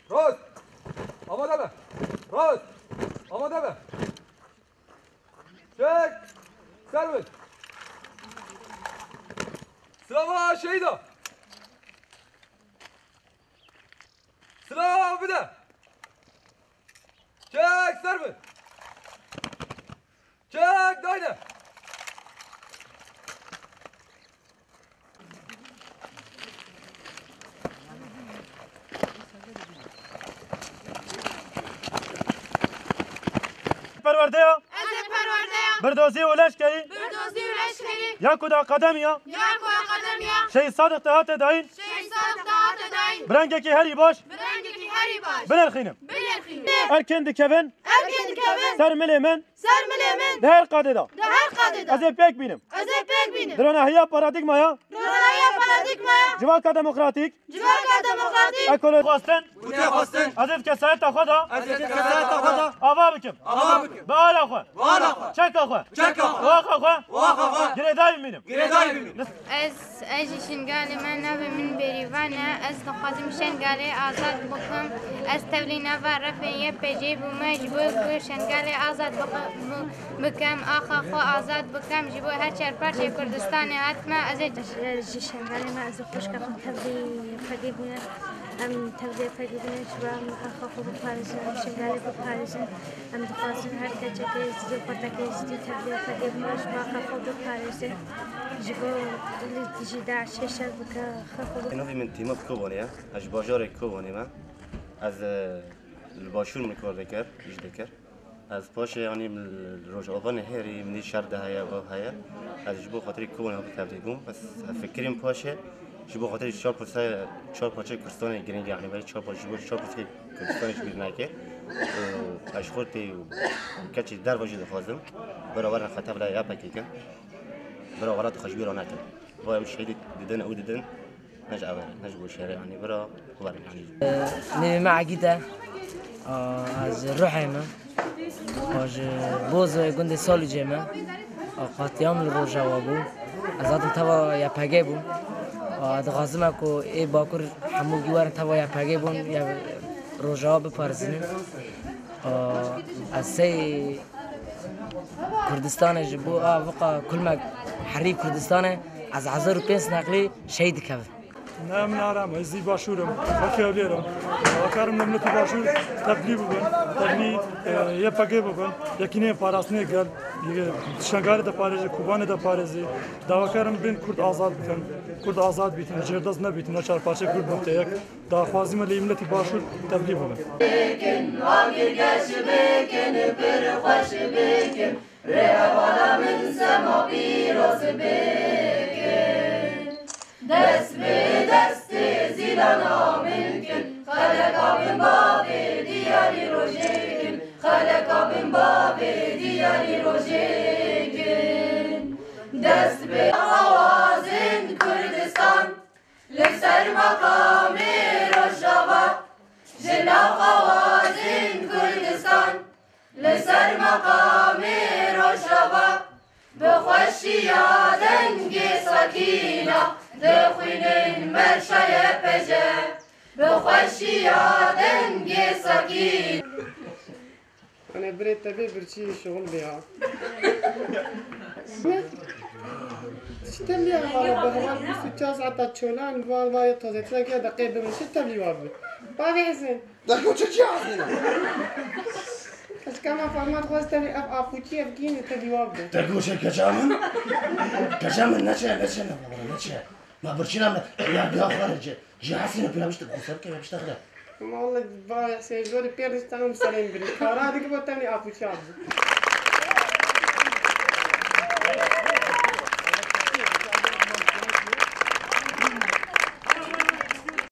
راست آماده به راست آماده به چک سروت سلام شهیدا سلام بده چک سروت چک دایده پرورده بردوزی و لشکری یا کدا قدم یا شی صادق تهات داین برنگه که هری باش بنرخینم ارکند کبن سر ملی من دهر قاده دا از پیک بینم درانه هیا پارادیگمایا جواکا دموکراتیک اکولوژی خواستن از کسایت خدا آوا بکم بالا خو چک خو واخ خو گردای بینم از شنگال من نبی من بریوانه از دخوازم شنگال آزاد بکم از تولینه و رفیه پجیب و مجبور شنگال آزاد بکم آخا خو آزاد بکم جبو هر چهار پارچه کردستان حتما از شنگال ما از خوش کردم تبدیل فدی بینه ام تبدیل فدی بینه شبام آخا خو بپارسن شنگال بپارسن ام دخوازم هر کچه که زی خورده که زی تبدیل فدی بینه شبا آخا خو بپارسن جبو جدا شش بکه خو اینو من تیمم کوبانیه از بازار کوبانی من از الباشور میکرد دکر ایش دکر از پاش یعنی روزآوان هری منی شرده هیا و هیا از جبو خاطری کوبانی ها بتبدیل بوم بس فکریم پاشه جبو خاطری چهار پاچه کردستان گرینگ یعنی ولی چهار پاچه کردستانش بیرنکه اش خورتی کچی در وجود خازم برابر خطاب لا یا پکیکن برابرات خشبیرو نکن با هم شهید دیدن او دیدن نجبو شارع يعني برا خبر يعني نبي مع جدا از روحنا واج بوز گند سال جمع قاتیام الروجا وابو از آدم توا یا پگه بون و دغازم کو ای باکر همو گیوار توا یا پگه بون یا روجا بپرزنیم از سی کردستان جبو وقا كل ما حريق كردستان از 1500 نقلي شهيد كذا نه من آرام ازی باشورم وکی بیارم وکارم نملتی باشور تبلیغ بکن تبلیغ یه پگه بکن یکی نه پاراسنه گل شنگاری دا پارزی کوبانه دا پارزی داوکارم بین کرد آزاد بکن کرد آزاد بیتن جرداز نبیتن نچار پارچه کرد بوده یک دا خوازیم لیملتی باشور تبلیغ بکن بکن آگیر گش بکن پر خوش بکن رهوانا من سما بیروز بکن دست به دست زیلانا ممکن خلقا بن باب دیاری روژکن خلقا بن باب دیاری روژکن دست به آوازن کردستان لسر مقام روژاوا جناق آوازن کردستان لسر مقام روژاوا بخوشی آدنگ سکینه دخوینن مرشای پجه بخوشی آدنگ سکینه أنا بريت تبي برشي شغل بها. شتبلي على بهوان بس تجاز عطا تشولان بال ما يتوزي تلاقي دقيقة من شتبلي وابي. بابي حسين. دقيقة تشجع علينا. بس كمان فهمت خلاص تبي أفوتي أفكين تبي وابي. دقيقة كجامن. كجامن نشأ ما برشينا يا بيا خارج. جي حسين بيلا مش تقصر كيف بيشتغل. والله باي حسين جوري بيرستان مسلم بري. كارا ديك بتمني أفوتي أبي.